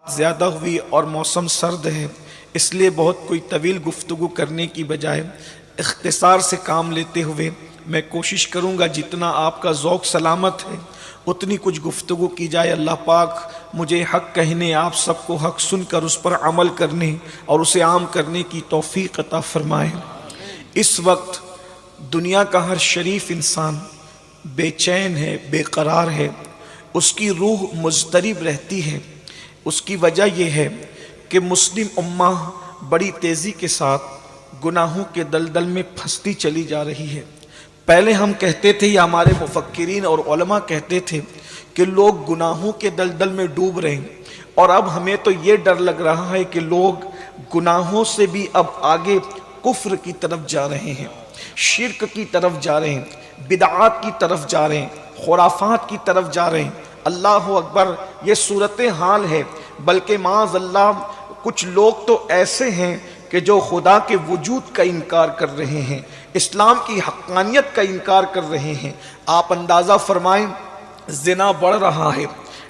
زیادہ ہوئی اور موسم سرد ہے، اس لیے بہت کوئی طویل گفتگو کرنے کی بجائے اختصار سے کام لیتے ہوئے میں کوشش کروں گا جتنا آپ کا ذوق سلامت ہے اتنی کچھ گفتگو کی جائے۔ اللہ پاک مجھے حق کہنے، آپ سب کو حق سن کر اس پر عمل کرنے اور اسے عام کرنے کی توفیق عطا فرمائے۔ اس وقت دنیا کا ہر شریف انسان بے چین ہے، بے قرار ہے، اس کی روح مضطرب رہتی ہے۔ اس کی وجہ یہ ہے کہ مسلم امہ بڑی تیزی کے ساتھ گناہوں کے دلدل میں پھنستی چلی جا رہی ہے۔ پہلے ہم کہتے تھے یا ہمارے مفکرین اور علماء کہتے تھے کہ لوگ گناہوں کے دلدل میں ڈوب رہے ہیں، اور اب ہمیں تو یہ ڈر لگ رہا ہے کہ لوگ گناہوں سے بھی اب آگے کفر کی طرف جا رہے ہیں، شرک کی طرف جا رہے ہیں، بدعات کی طرف جا رہے ہیں، خرافات کی طرف جا رہے ہیں۔ اللہ اکبر، یہ صورتحال ہے۔ بلکہ معاذ اللہ کچھ لوگ تو ایسے ہیں کہ جو خدا کے وجود کا انکار کر رہے ہیں، اسلام کی حقانیت کا انکار کر رہے ہیں۔ آپ اندازہ فرمائیں، زنا بڑھ رہا ہے،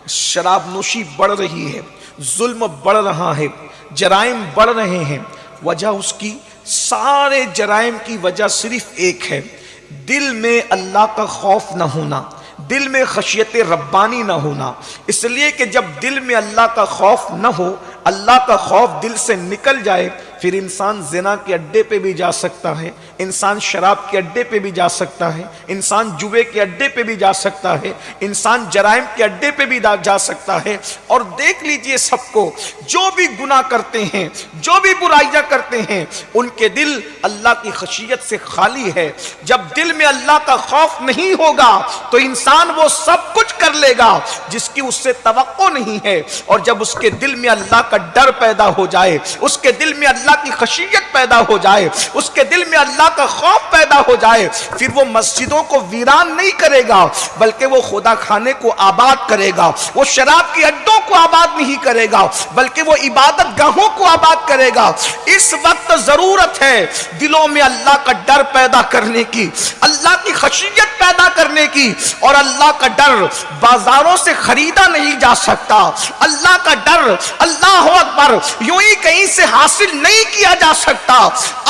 شراب نوشی بڑھ رہی ہے، ظلم بڑھ رہا ہے، جرائم بڑھ رہے ہیں۔ وجہ اس کی، سارے جرائم کی وجہ صرف ایک ہے، دل میں اللہ کا خوف نہ ہونا، دل میں خشیت ربانی نہ ہونا۔ اس لیے کہ جب دل میں اللہ کا خوف نہ ہو، اللہ کا خوف دل سے نکل جائے، پھر انسان زنا کے اڈے پہ بھی جا سکتا ہے، انسان شراب کے اڈے پہ بھی جا سکتا ہے، انسان جوے کے اڈے پہ بھی جا سکتا ہے، انسان جرائم کے اڈے پہ بھی جا سکتا ہے۔ اور دیکھ لیجئے سب کو، جو بھی گناہ کرتے ہیں، جو بھی برائیاں کرتے ہیں، ان کے دل اللہ کی خشیت سے خالی ہے۔ جب دل میں اللہ کا خوف نہیں ہوگا تو انسان وہ سب کچھ کر لے گا جس کی اس سے توقع نہیں ہے، اور جب اس کے دل میں اللہ کا ڈر پیدا ہو جائے، اس کے دل میں اللہ کی خشیت پیدا ہو جائے، اس کے دل میں اللہ کا خوف پیدا ہو جائے، پھر وہ مسجدوں کو ویران نہیں کرے گا بلکہ وہ خدا خانے کو آباد کرے گا، وہ شراب کے اڈوں کو آباد نہیں کرے گا بلکہ وہ عبادت گاہوں کو آباد کرے گا۔ اس وقت ضرورت ہے دلوں میں اللہ کا ڈر پیدا کرنے کی، اللہ کی خشیت پیدا کرنے کی، اور اللہ کا ڈر بازاروں سے خریدا نہیں جا سکتا۔ اللہ کا ڈر، اللہ اکبر، یوں ہی کہیں سے حاصل نہیں کیا جا سکتا۔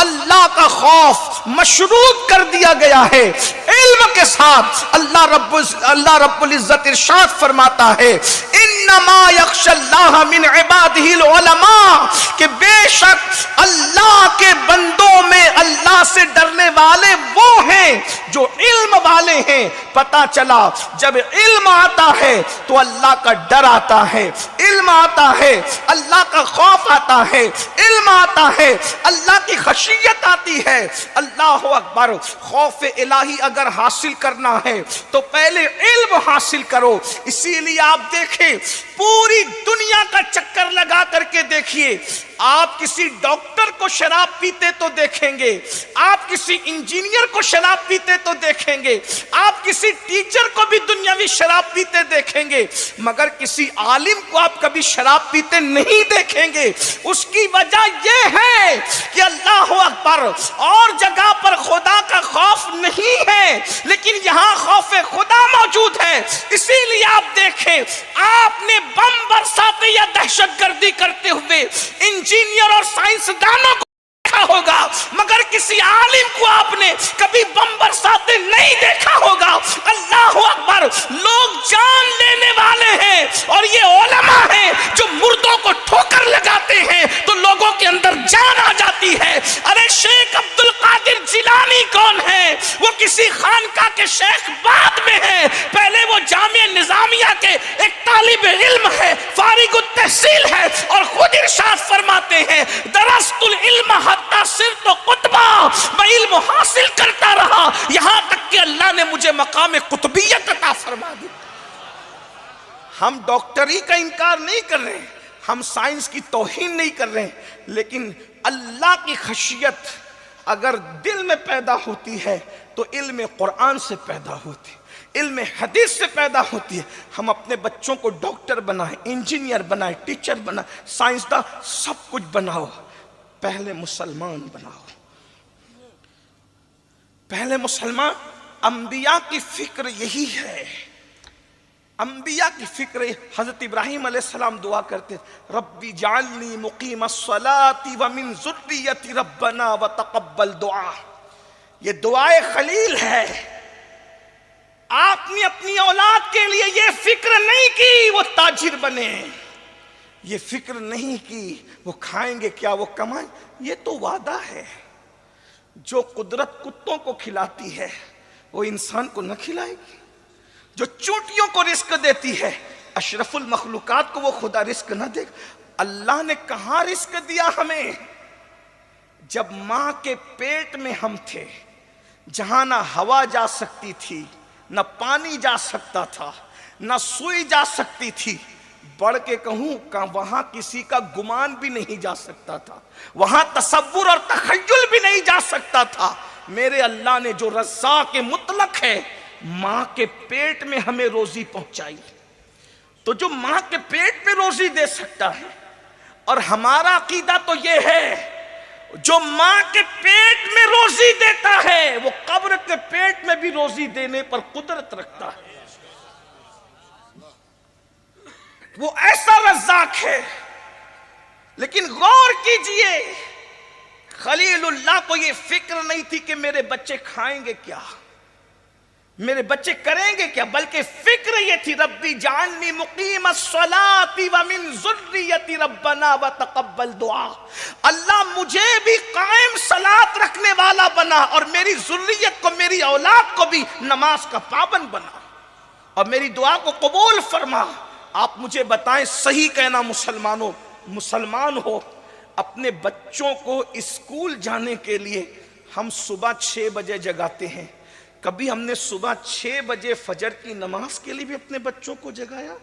اللہ کا خوف مشروط کر دیا گیا ہے علم کے ساتھ۔ اللہ رب العزت ارشاد فرماتا ہے، انما یخشی اللہ من عبادہ العلماء، کہ بے شک اللہ کے بندوں میں اللہ سے ڈرنے والے وہ ہیں جو علم والے ہیں۔ پتہ چلا جب علم آتا ہے تو اللہ کا ڈر آتا ہے، علم آتا ہے اللہ کا خوف آتا ہے، علم آتا ہے اللہ کی خشیت آتی ہے۔ اللہ اکبر، خوف الہی اگر حاصل کرنا ہے تو پہلے علم حاصل کرو۔ اسی لیے آپ دیکھیں، پوری دنیا کا چکر لگا کر کے دیکھیے، آپ کسی ڈاکٹر کو شراب پیتے تو دیکھیں گے، آپ کسی انجینئر کو شراب پیتے تو دیکھیں گے، آپ کسی ٹیچر کو بھی دنیاوی شراب پیتے دیکھیں گے، مگر کسی عالم کو آپ کبھی شراب پیتے نہیں دیکھیں گے۔ اس کی وجہ یہ ہے کہ اللہ اکبر، اور جگہ پر خدا کا خوف نہیں ہے لیکن یہاں خوف خدا موجود ہے۔ اسی لیے آپ دیکھیں، آپ نے بم برساتے یا دہشت گردی کرتے ہوئے انجینئر اور سائنسدانوں کو دیکھا ہوگا، مگر کسی عالم کو آپ نے کبھی بم برساتے نہیں دیکھا ہوگا۔ اللہ اکبر، لوگ جان لینے والے ہیں اور یہ علماء ہیں جو مردوں کو ٹھوکر لگاتے ہیں تو لوگوں کے اندر جان آ جاتی ہے۔ ارے شیخ عبد القادر جیلانی کون ہے؟ وہ کسی خانقاہ کے شیخ بعد میں ہیں، پہلے وہ جامعہ نظامیہ کے ایک طالب علم ہے، فارغ التحصیل ہے، اور خود ارشاد فرماتے ہیں، درست العلم حتی صرت قطبہ، میں علم حاصل کرتا رہا یہاں تک کہ اللہ نے مجھے مقام قطبیت عطا فرما دی۔ ہم ڈاکٹری کا انکار نہیں کر رہے، ہم سائنس کی توہین نہیں کر رہے، لیکن اللہ کی خشیت اگر دل میں پیدا ہوتی ہے تو علم قرآن سے پیدا ہوتی ہے، علم حدیث سے پیدا ہوتی ہے۔ ہم اپنے بچوں کو ڈاکٹر بنائیں، انجینئر بنائیں، ٹیچر بنائیں، سائنسداں، سب کچھ بناؤ، پہلے مسلمان بناؤ۔ پہلے مسلمان، انبیاء کی فکر یہی ہے انبیاء کی فکر حضرت ابراہیم علیہ السلام دعا کرتے ربی جعلنی مقیم الصلاۃ ومن ذریتی ربنا وتقبل دعا. یہ دعائے خلیل ہے. آپ نے اپنی اولاد کے لیے یہ فکر نہیں کی وہ تاجر بنے، یہ فکر نہیں کی وہ کھائیں گے کیا، وہ کمائیں. یہ تو وعدہ ہے. جو قدرت کتوں کو کھلاتی ہے وہ انسان کو نہ کھلائے گی. جو چونٹیوں کو رزق دیتی ہے اشرف المخلوقات کو وہ خدا رزق نہ دے گا. اللہ نے کہاں رزق دیا ہمیں؟ جب ماں کے پیٹ میں ہم تھے، جہاں نہ ہوا جا سکتی تھی، نہ پانی جا سکتا تھا، نہ سوئی جا سکتی تھی. بڑھ کے کہوں کہ وہاں کسی کا گمان بھی نہیں جا سکتا تھا، وہاں تصور اور تخیل بھی نہیں جا سکتا تھا. میرے اللہ نے جو رزاق مطلق ہے ماں کے پیٹ میں ہمیں روزی پہنچائی. تو جو ماں کے پیٹ میں روزی دے سکتا ہے، اور ہمارا عقیدہ تو یہ ہے جو ماں کے پیٹ میں روزی دیتا ہے وہ قبر کے پیٹ میں بھی روزی دینے پر قدرت رکھتا ہے. وہ ایسا رزاق ہے. لیکن غور کیجئے، خلیل اللہ کو یہ فکر نہیں تھی کہ میرے بچے کھائیں گے کیا، میرے بچے کریں گے کیا، بلکہ فکر یہ تھی ربی جعلنی مقیم الصلاۃ ومن ذریتی ربنا وتقبل دعا. اللہ مجھے بھی قائم صلاۃ رکھنے والا بنا، اور میری ذریت کو، میری اولاد کو بھی نماز کا پابند بنا، اور میری دعا کو قبول فرما. آپ مجھے بتائیں، صحیح کہنا مسلمانوں، مسلمان ہو اپنے بچوں کو اسکول جانے کے لیے ہم صبح 6 بجے جگاتے ہیں. کبھی ہم نے صبح 6 بجے فجر کی نماز کے لیے بھی اپنے بچوں کو جگایا؟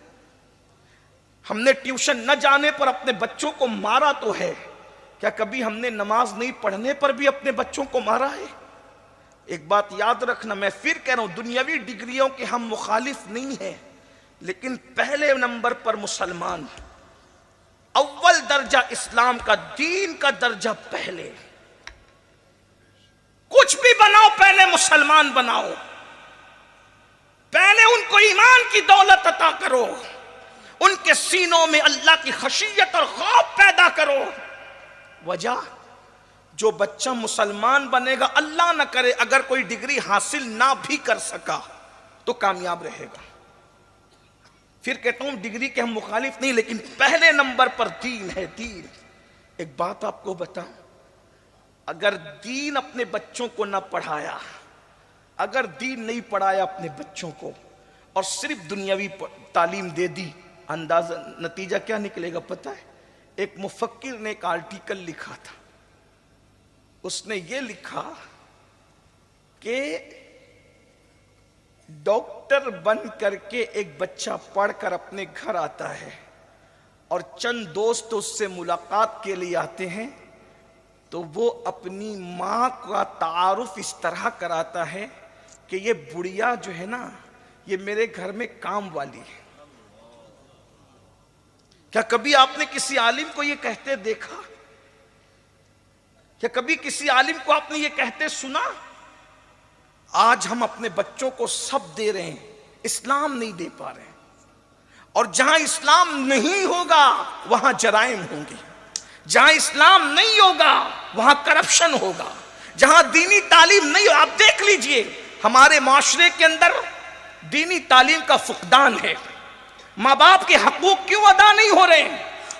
ہم نے ٹیوشن نہ جانے پر اپنے بچوں کو مارا تو ہے، کیا کبھی ہم نے نماز نہیں پڑھنے پر بھی اپنے بچوں کو مارا ہے؟ ایک بات یاد رکھنا، میں پھر کہہ رہا ہوں، دنیاوی ڈگریوں کے ہم مخالف نہیں ہیں، لیکن پہلے نمبر پر مسلمان، اول درجہ اسلام کا، دین کا درجہ پہلے. کچھ بھی بناؤ پہلے مسلمان بناؤ، پہلے ان کو ایمان کی دولت عطا کرو، ان کے سینوں میں اللہ کی خشیت اور خوف پیدا کرو. وجہ، جو بچہ مسلمان بنے گا، اللہ نہ کرے اگر کوئی ڈگری حاصل نہ بھی کر سکا تو کامیاب رہے گا. پھر کہتا ہوں ڈگری کے ہم مخالف نہیں، لیکن پہلے نمبر پر دین ہے. دین. ایک بات آپ کو بتاؤں، اگر دین اپنے بچوں کو نہ پڑھایا، اگر دین نہیں پڑھایا اپنے بچوں کو اور صرف دنیاوی تعلیم دے دی، اندازہ نتیجہ کیا نکلے گا پتہ ہے؟ ایک مفکر نے ایک آرٹیکل لکھا تھا، اس نے یہ لکھا کہ ڈاکٹر بن کر کے ایک بچہ پڑھ کر اپنے گھر آتا ہے اور چند دوست اس سے ملاقات کے لیے آتے ہیں تو وہ اپنی ماں کا تعارف اس طرح کراتا ہے کہ یہ بڑھیا جو ہے نا، یہ میرے گھر میں کام والی ہے. کیا کبھی آپ نے کسی عالم کو یہ کہتے دیکھا؟ کیا کبھی کسی عالم کو آپ نے یہ کہتے سنا؟ آج ہم اپنے بچوں کو سب دے رہے ہیں، اسلام نہیں دے پا رہے ہیں. اور جہاں اسلام نہیں ہوگا وہاں جرائم ہوں گے، جہاں اسلام نہیں ہوگا وہاں کرپشن ہوگا، جہاں دینی تعلیم نہیں ہو. آپ دیکھ لیجئے ہمارے معاشرے کے اندر دینی تعلیم کا فقدان ہے. ماں باپ کے حقوق کیوں ادا نہیں ہو رہے ہیں؟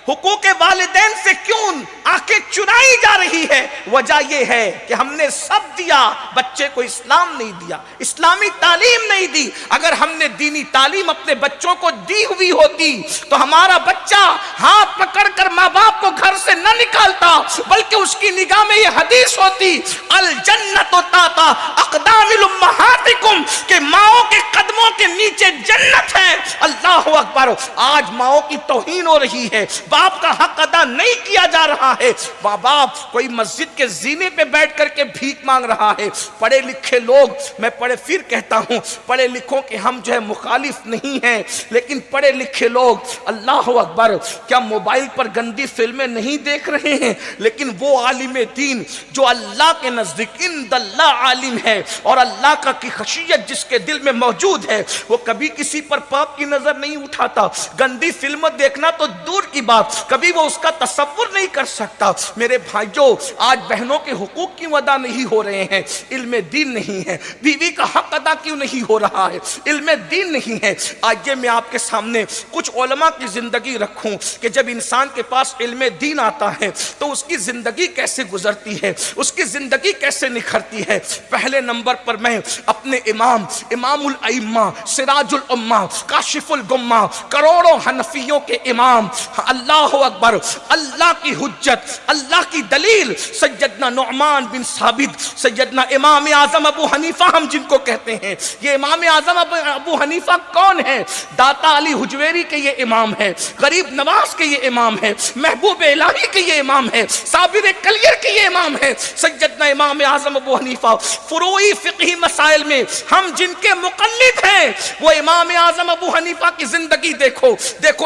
حقوق والدین سے کیوں آنکھیں چرائی جا رہی ہے؟ وجہ یہ ہے کہ ہم نے سب دیا، بچے کو اسلام نہیں دیا، اسلامی تعلیم نہیں دی. اگر ہم نے دینی تعلیم اپنے بچوں کو دی ہوئی ہوتی تو ہمارا بچہ ہاتھ پکڑ کر ماں باپ کو گھر سے نہ نکالتا، بلکہ اس کی نگاہ میں یہ حدیث ہوتی الجنت تحت اقدام امہاتکم، کہ ماؤں کے قدموں کے نیچے جنت ہے. اللہ اکبر. آج ماؤں کی توہین ہو رہی ہے، باپ کا حق ادا نہیں کیا جا رہا ہے. باپ کوئی مسجد کے زینے پہ بیٹھ کر کے بھیک مانگ رہا ہے. پڑھے لکھے لوگ، میں پھر کہتا ہوں پڑھے لکھوں کے ہم جو ہے مخالف نہیں ہیں، لیکن پڑھے لکھے لوگ اللہ اکبر کیا موبائل پر گندی فلمیں نہیں نہیں دیکھ رہے ہیں، لیکن وہ عالم دین جو اللہ کے نزدیک عند اللہ عالم ہے اور اللہ کا کی خشیت جس کے دل میں موجود ہے، وہ کبھی کسی پر پاپ کی نظر نہیں اٹھاتا. گندی فلم دیکھنا تو دور کی بات، کبھی وہ اس کا تصور نہیں کر سکتا. میرے بھائیوں، آج بہنوں کے حقوق کیوں ادا نہیں ہو رہے ہیں؟ علم دین نہیں ہے. بیوی کا حق ادا کیوں نہیں ہو رہا ہے؟ علم دین نہیں ہے. آئیے میں آپ کے سامنے کچھ علماء کی زندگی رکھوں کہ جب انسان کے پاس علم دین آتا ہے تو اس کی زندگی کیسے گزرتی ہے، اس کی زندگی کیسے نکھرتی ہے. پہلے نمبر پر میں اپنے امام الائمہ، سراج الامہ، کاشف الغمہ، کروڑوں حنفیوں کے امام، اللہ اکبر، اللہ کی حجت، اللہ کی دلیل، سیدنا نعمان بن ثابت، سیدنا امام اعظم ابو حنیفہ ہم جن کو کہتے ہیں. یہ امام اعظم ابو حنیفہ کون ہے؟ داتا علی حجویری کے یہ امام ہے، غریب نواز کے یہ امام ہے، محبوب الہی کے یہ امام ہے، صابر کلیر کے یہ امام ہے. سیدنا امام اعظم ابو حنیفہ فروعی فقہی مسائل میں ہم جن کے مقلد ہیں، وہ امام اعظم ابو حنیفہ کی زندگی دیکھو.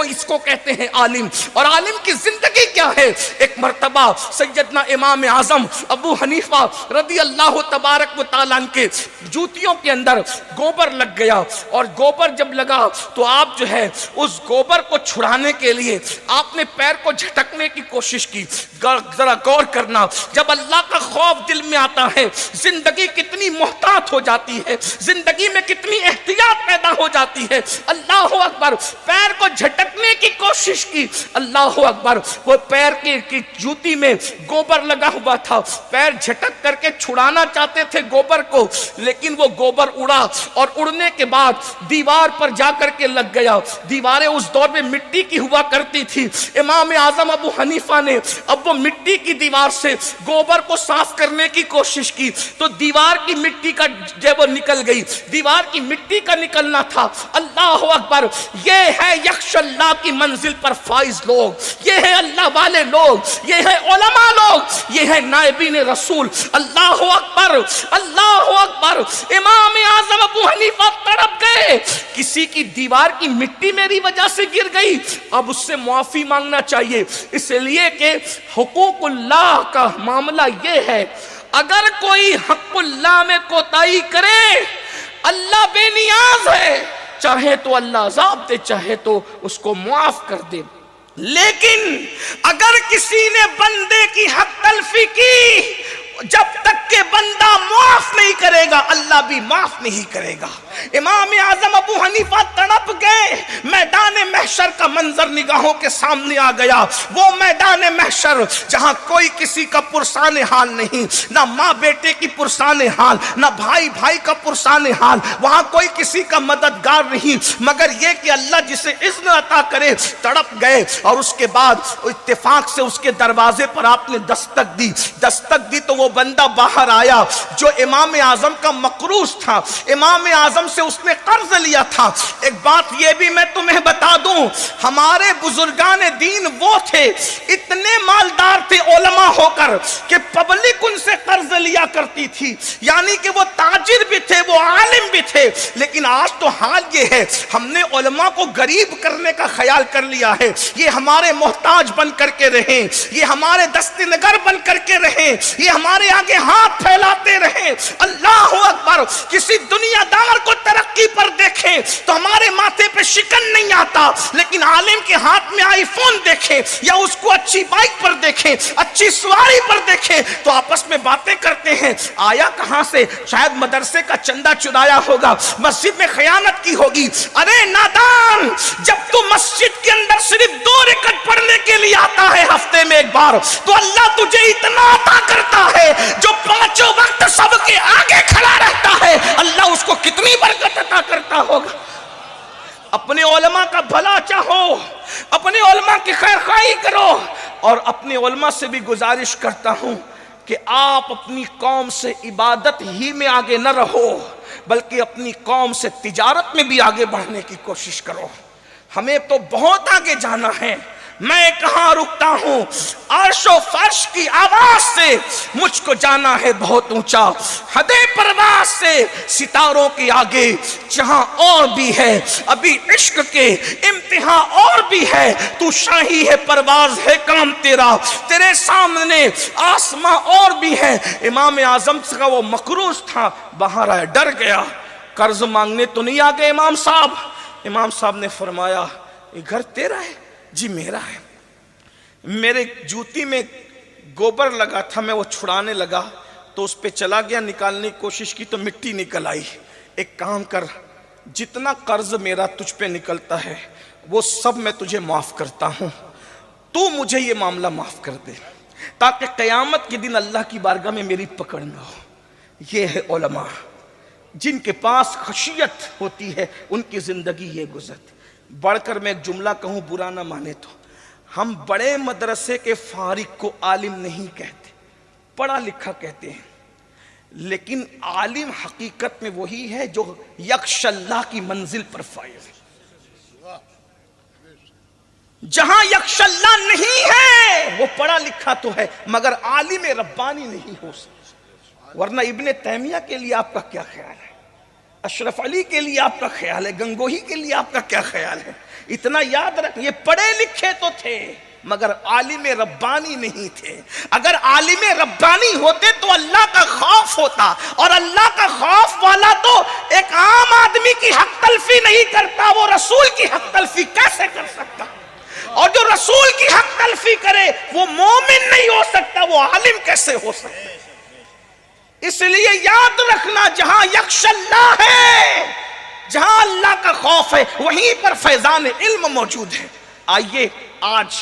اس کو کہتے ہیں عالم. اور عالم کی زندگی کیا ہے؟ ایک مرتبہ سیدنا امام اعظم ابو حنیفہ رضی اللہ تبارک و تعالیٰ کے جوتیوں کے اندر گوبر لگ گیا، اور گوبر جب لگا تو آپ جو ہے اس گوبر کو چھڑانے کے لیے آپ نے پیر کو جھٹکنے کی کوشش کی. ذرا غور کرنا، جب اللہ کا خوف دل میں آتا ہے زندگی کتنی محتاط ہو جاتی ہے، زندگی میں کتنی احتیاط پیدا ہو جاتی ہے. اللہ اکبر، پیر کو جھٹکنے کی کوشش کی. اللہ اکبر، وہ پیر کی جوتی میں گوبر لگا ہوا تھا، پیر جھٹک کر کے چھڑانا چاہتے تھے گوبر کو، لیکن وہ گوبر اڑا اور اڑنے کے بعد دیوار پر جا کر کے لگ گیا. دیواریں اس دور میں مٹی کی ہوا کرتی تھی. امام اعظم ابو حنیفہ نے اب وہ مٹی کی دیوار سے گوبر کو صاف کرنے کی کوشش کی تو دیوار کی مٹی کا جب وہ نکل گئی، دیوار کی مٹی کا نکلنا تھا. اللہ اکبر، یہ ہے یخش اللہ کی منزل پر فائز لوگ، یہ ہے اللہ والے لوگ، یہ ہے علماء لوگ، یہ ہے نائبین رسول. اللہ اکبر، اللہ اکبر. امام اعظم ابو حنیفہ تڑپ گئے، کسی کی دیوار کی مٹی میری وجہ سے گر گئی، اب اس سے معافی مانگنا چاہیے. اس لیے کہ حقوق اللہ کا معاملہ یہ ہے، اگر کوئی حق اللہ میں کوتاہی کرے، اللہ بے نیاز ہے، چاہے تو اللہ عذاب دے، چاہے تو اس کو معاف کر دے. لیکن اگر کسی نے بندے کی حق تلفی کی، جب تک کہ بندہ معاف نہیں کرے گا اللہ بھی معاف نہیں کرے گا. امام اعظم ابو حنیفہ تڑپ گئے. میدان محشر کا منظر نگاہوں کے سامنے آ گیا، وہ میدان محشر جہاں کوئی کسی کا پرسان حال نہیں، نہ ماں بیٹے کی پرسان حال، نہ بھائی بھائی کا پرسان حال، وہاں کوئی کسی کا مددگار نہیں مگر یہ کہ اللہ جسے اذن عطا کرے. تڑپ گئے اور اس کے بعد اتفاق سے اس کے دروازے پر آپ نے دستک دی تو وہ بندہ باہر آیا جو امام اعظم کا مقروض تھا، امام اعظم سے اس نے قرض لیا تھا. ایک بات یہ بھی میں تمہیں بتا دوں، ہمارے بزرگان دین وہ تھے، اتنے مالدار تھے علماء ہو کر کہ پبلک ان سے قرض لیا کرتی تھی. یعنی کہ وہ تاجر بھی تھے، وہ عالم بھی تھے. لیکن آج تو حال یہ ہے، ہم نے علماء کو غریب کرنے کا خیال کر لیا ہے. یہ ہمارے محتاج بن کر کے رہیں، یہ ہمارے دست نگر بن کر کے رہیں، یہ ہمارے آگے ہاتھ پھیلاتے رہیں. اللہ اکبر. کسی دنیا دار کو ترقی پر دیکھیں تو ہمارے ماتھے پہ شکن نہیں آتا، لیکن عالم کے ہاتھ میں آئی فون دیکھیں یا اس کو اچھی بائک پر دیکھیں، اچھی سواری پر دیکھیں تو آپس میں باتیں کرتے ہیں. آیا کہاں سے؟ شاید مدرسے کا چندہ چرایا ہوگا، مسجد میں خیانت کی ہوگی. ارے نادان، جب تو مسجد کے اندر صرف 2 رکعت پڑھنے کے لیے آتا ہے ہفتے میں ایک بار، تو اللہ تجھے اتنا عطا کرتا ہے جو 5 وقت سب کے آگے کھڑا رہتا ہے، اللہ اس کو کتنی برکت عطا کرتا ہوگا. اپنے علماء کا بھلا چاہو، اپنے علماء کی خیر خواہی کرو، اور اپنے علماء سے بھی گزارش کرتا ہوں کہ آپ اپنی قوم سے عبادت ہی میں آگے نہ رہو بلکہ اپنی قوم سے تجارت میں بھی آگے بڑھنے کی کوشش کرو. ہمیں تو بہت آگے جانا ہے میں کہاں رکتا ہوں، عرش و فرش کی آواز سے مجھ کو جانا ہے بہت اونچا، حد پرواز سے ستاروں کے آگے جہاں اور بھی ہے ابھی عشق کے امتحان اور بھی ہے، تو شاہی ہے پرواز ہے کام تیرا، تیرے سامنے آسماں اور بھی ہے۔ امام اعظم کا وہ مکروز تھا، باہر آیا، ڈر گیا، قرض مانگنے تو نہیں آگے امام صاحب۔ امام صاحب نے فرمایا یہ گھر تیرا ہے؟ جی میرا ہے۔ میرے جوتی میں گوبر لگا تھا، میں وہ چھڑانے لگا تو اس پہ چلا گیا، نکالنے کی کوشش کی تو مٹی نکل آئی۔ ایک کام کر، جتنا قرض میرا تجھ پہ نکلتا ہے وہ سب میں تجھے معاف کرتا ہوں، تو مجھے یہ معاملہ معاف کر دے تاکہ قیامت کے دن اللہ کی بارگاہ میں میری پکڑ نہ ہو۔ یہ ہے علماء جن کے پاس خشیت ہوتی ہے، ان کی زندگی یہ گزرتی۔ بڑھ کر میں ایک جملہ کہوں، برا نہ مانے تو، ہم بڑے مدرسے کے فارغ کو عالم نہیں کہتے، پڑھا لکھا کہتے ہیں، لیکن عالم حقیقت میں وہی ہے جو یخشی اللہ کی منزل پر فائز ہے۔ جہاں یخشی اللہ نہیں ہے وہ پڑھا لکھا تو ہے مگر عالم ربانی نہیں ہو سکتا۔ ورنہ ابن تیمیہ کے لیے آپ کا کیا خیال ہے، اشرف علی کے لیے آپ کا خیال ہے، گنگوہی کے لیے آپ کا کیا خیال ہے؟ اتنا یاد رکھ، یہ پڑھے لکھے تو تھے مگر عالم ربانی نہیں تھے۔ اگر عالم ربانی ہوتے تو اللہ کا خوف ہوتا، اور اللہ کا خوف والا تو ایک عام آدمی کی حق تلفی نہیں کرتا، وہ رسول کی حق تلفی کیسے کر سکتا؟ اور جو رسول کی حق تلفی کرے وہ مومن نہیں ہو سکتا، وہ عالم کیسے ہو سکتا؟ اس لیے یاد رکھنا، جہاں یخشی اللہ ہے، جہاں اللہ کا خوف ہے، وہیں پر فیضان علم موجود ہے۔ آئیے آج